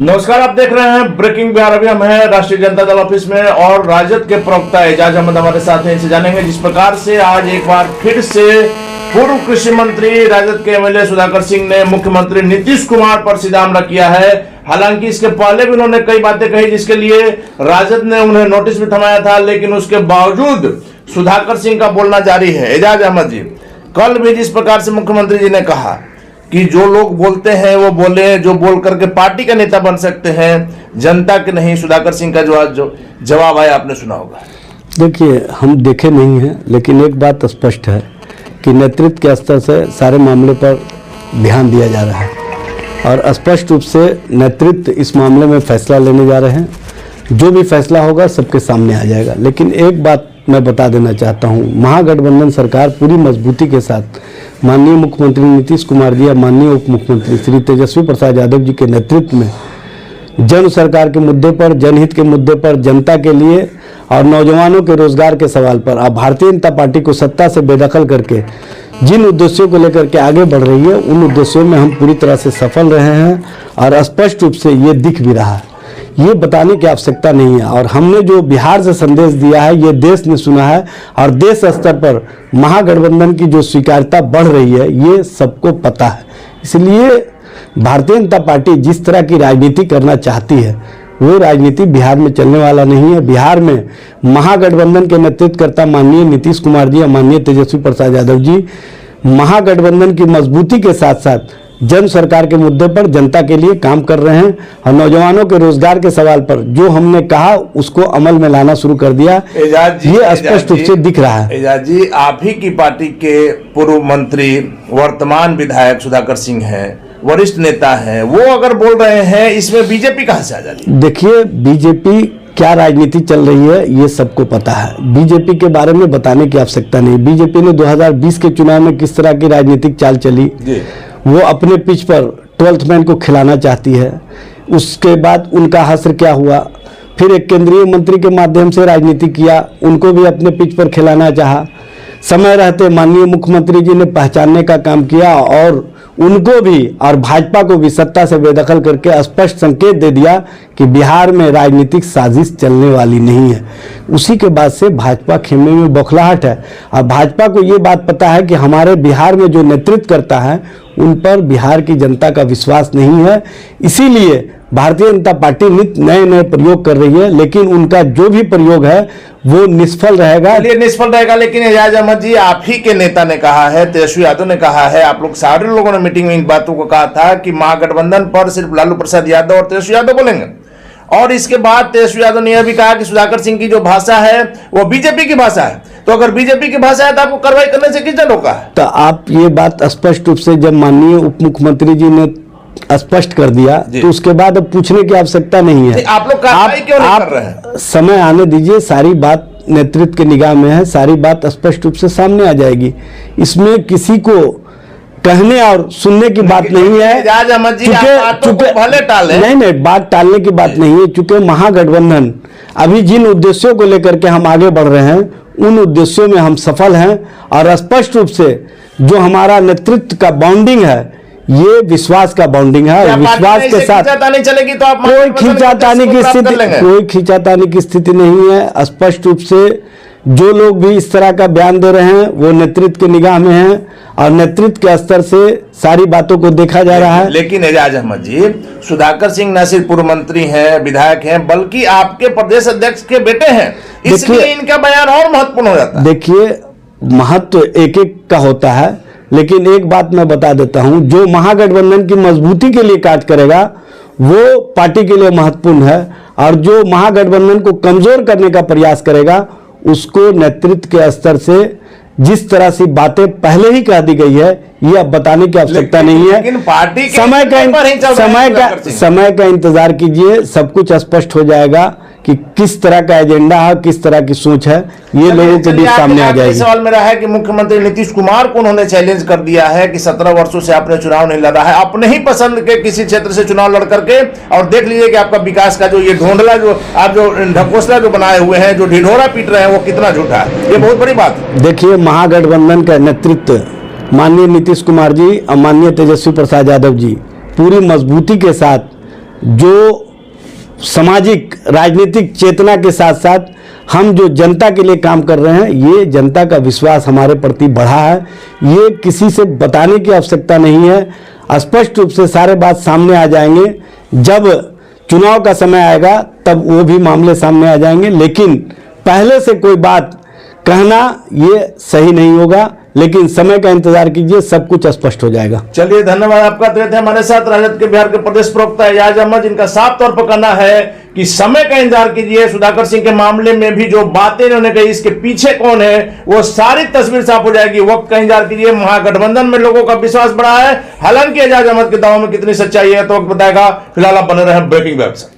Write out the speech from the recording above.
नमस्कार, आप देख रहे हैं ब्रेकिंग बिहार। अभी हम हैं राष्ट्रीय जनता दल ऑफिस में और राजद के प्रवक्ता एजाज अहमद हमारे साथ हैं। इनसे जानेंगे जिस प्रकार से आज एक बार फिर से पूर्व कृषि मंत्री राजद के एमएलए सुधाकर सिंह ने मुख्यमंत्री नीतीश कुमार पर सीधा हमला किया है। हालांकि इसके पहले भी उन्होंने कई बातें कही जिसके लिए राजद ने उन्हें नोटिस भी थमाया था, लेकिन उसके बावजूद सुधाकर सिंह का बोलना जारी है। एजाज अहमद जी, कल भी जिस प्रकार से मुख्यमंत्री जी ने कहा कि जो लोग बोलते हैं वो बोले, जो बोल करके पार्टी का नेता बन सकते हैं, जनता के नहीं। सुधाकर सिंह का जो जवाब आया आपने सुना होगा। देखिए, हम देखे नहीं हैं, लेकिन एक बात स्पष्ट है कि नेतृत्व के स्तर से सारे मामले पर ध्यान दिया जा रहा है और स्पष्ट रूप से नेतृत्व इस मामले में फैसला लेने जा रहे हैं। जो भी फैसला होगा सबके सामने आ जाएगा। लेकिन एक बात मैं बता देना चाहता हूँ, महागठबंधन सरकार पूरी मजबूती के साथ माननीय मुख्यमंत्री नीतीश कुमार जी या माननीय उप मुख्यमंत्री श्री तेजस्वी प्रसाद यादव जी के नेतृत्व में जन सरकार के मुद्दे पर, जनहित के मुद्दे पर, जनता के लिए और नौजवानों के रोजगार के सवाल पर अब भारतीय जनता पार्टी को सत्ता से बेदखल करके जिन उद्देश्यों को लेकर के आगे बढ़ रही है, उन उद्देश्यों में हम पूरी तरह से सफल रहे हैं और स्पष्ट रूप से ये दिख भी रहा है। ये बताने की आवश्यकता नहीं है और हमने जो बिहार से संदेश दिया है ये देश ने सुना है और देश स्तर पर महागठबंधन की जो स्वीकार्यता बढ़ रही है ये सबको पता है। इसलिए भारतीय जनता पार्टी जिस तरह की राजनीति करना चाहती है वो राजनीति बिहार में चलने वाला नहीं है। बिहार में महागठबंधन के नेतृत्व करता माननीय नीतीश कुमार जी और माननीय तेजस्वी प्रसाद यादव जी महागठबंधन की मजबूती के साथ साथ जन सरकार के मुद्दे पर जनता के लिए काम कर रहे हैं और नौजवानों के रोजगार के सवाल पर जो हमने कहा उसको अमल में लाना शुरू कर दिया। ये स्पष्ट रूप से दिख रहा है। एजाज जी, आप ही की पार्टी के पूर्व मंत्री वर्तमान विधायक सुधाकर सिंह हैं, वरिष्ठ नेता हैं, वो अगर बोल रहे हैं इसमें बीजेपी कहां से आ जाती है? देखिए, बीजेपी क्या राजनीति चल रही है ये सबको पता है। बीजेपी के बारे में बताने की आवश्यकता नहीं। बीजेपी ने 2020 के चुनाव में किस तरह की राजनीतिक चाल चली, वो अपने पिच पर 12th मैन को खिलाना चाहती है। उसके बाद उनका हश्र क्या हुआ, फिर एक केंद्रीय मंत्री के माध्यम से राजनीति किया, उनको भी अपने पिच पर खिलाना चाहा। समय रहते माननीय मुख्यमंत्री जी ने पहचानने का काम किया और उनको भी और भाजपा को भी सत्ता से बेदखल करके स्पष्ट संकेत दे दिया कि बिहार में राजनीतिक साजिश चलने वाली नहीं है। उसी के बाद से भाजपा खेमे में बौखलाहट है और भाजपा को ये बात पता है कि हमारे बिहार में जो नेतृत्व करता है उन पर बिहार की जनता का विश्वास नहीं है। इसीलिए भारतीय जनता पार्टी नित नए नए प्रयोग कर रही है, लेकिन उनका जो भी प्रयोग है वो निष्फल रहेगा। लेकिन एजाज अहमद जी, आप ही के नेता ने कहा है, तेजस्वी यादव ने कहा है, आप लोग सारे लोगों ने मीटिंग में इन बातों को कहा था कि महागठबंधन पर सिर्फ लालू प्रसाद यादव और तेजस्वी यादव बोलेंगे। और इसके बाद तेजस्वी यादव ने यह भी कहा कि सुधाकर सिंह की जो भाषा है वो बीजेपी की भाषा है। तो अगर बीजेपी की भाषा है तो आपको कार्रवाई करने से किसने रोका है? तो आप ये बात स्पष्ट रूप से जब माननीय उप मुख्यमंत्री जी ने स्पष्ट कर दिया तो उसके बाद अब पूछने की आवश्यकता नहीं है। आप लोग कार्रवाई क्यों नहीं कर रहे हैं? समय आने दीजिए, सारी बात नेतृत्व के निगाह में है, सारी बात स्पष्ट रूप से सामने आ जाएगी। इसमें किसी को कहने और सुनने की बात नहीं है। नहीं, बात टालने की बात नहीं है। चूंकि महागठबंधन अभी जिन उद्देश्यों को लेकर के हम आगे बढ़ रहे हैं उन उद्देश्यों में हम सफल हैं और स्पष्ट रूप से जो हमारा नेतृत्व का बॉन्डिंग है ये विश्वास का बॉन्डिंग है। विश्वास के साथ चलेगी तो आप कोई खींचातानी की स्थिति नहीं है। स्पष्ट रूप से जो लोग भी इस तरह का बयान दे रहे हैं वो नेतृत्व के निगाह में हैं और नेतृत्व के स्तर से सारी बातों को देखा जा रहा है। लेकिन एजाज अहमद जी, सुधाकर सिंह न सिर्फ पूर्व मंत्री हैं, विधायक हैं, बल्कि आपके प्रदेश अध्यक्ष के बेटे हैं, इसलिए इनका बयान और महत्वपूर्ण हो जाता है। देखिए, महत्व एक एक का होता है, लेकिन एक बात मैं बता देता हूं, जो महागठबंधन की मजबूती के लिए कार्य करेगा वो पार्टी के लिए महत्वपूर्ण है और जो महागठबंधन को कमजोर करने का प्रयास करेगा उसको नेतृत्व के स्तर से जिस तरह से बातें पहले ही कह दी गई है ये अब बताने की आवश्यकता नहीं है। लेकिन पार्टी के समय का इंतजार कीजिए, सब कुछ स्पष्ट हो जाएगा कि किस तरह का एजेंडा है, किस तरह की सोच है, ये लोगों के बीच सामने आ जाएगी। सवाल मेरा है कि मुख्यमंत्री नीतीश कुमार को उन्होंने चैलेंज कर दिया है कि 17 वर्षों से आपने चुनाव नहीं लड़ा है, अपने ही पसंद के किसी क्षेत्र से चुनाव लड़ करके और देख लीजिए कि आपका विकास का जो ये ढोंढला जो आप जो ढकोसला जो बनाए हुए हैं, जो ढिढोरा पीट रहे हैं, वो कितना झूठा है। ये बहुत बड़ी बात है। देखिए, महागठबंधन का नेतृत्व माननीय नीतीश कुमार जी और माननीय तेजस्वी प्रसाद यादव जी पूरी मजबूती के साथ जो सामाजिक राजनीतिक चेतना के साथ साथ हम जो जनता के लिए काम कर रहे हैं, ये जनता का विश्वास हमारे प्रति बढ़ा है। ये किसी से बताने की आवश्यकता नहीं है। स्पष्ट रूप से सारे बात सामने आ जाएंगे। जब चुनाव का समय आएगा तब वो भी मामले सामने आ जाएंगे, लेकिन पहले से कोई बात कहना ये सही नहीं होगा। लेकिन समय का इंतजार कीजिए, सब कुछ स्पष्ट हो जाएगा। चलिए, धन्यवाद आपका। थे हमारे साथ राजद के बिहार के प्रदेश प्रवक्ता एजाज अहमद, जिनका साफ तौर पर कहना है कि समय का इंतजार कीजिए। सुधाकर सिंह के मामले में भी जो बातें इन्होंने कही, इसके पीछे कौन है, वो सारी तस्वीर साफ हो जाएगी। वक्त का इंतजार कीजिए। महागठबंधन में लोगों का विश्वास बढ़ा है। हालांकि एजाज अहमद के दावों में कितनी सच्चाई है तो वक्त बताएगा। फिलहाल आप बने रहे ब्रेकिंग वेब से।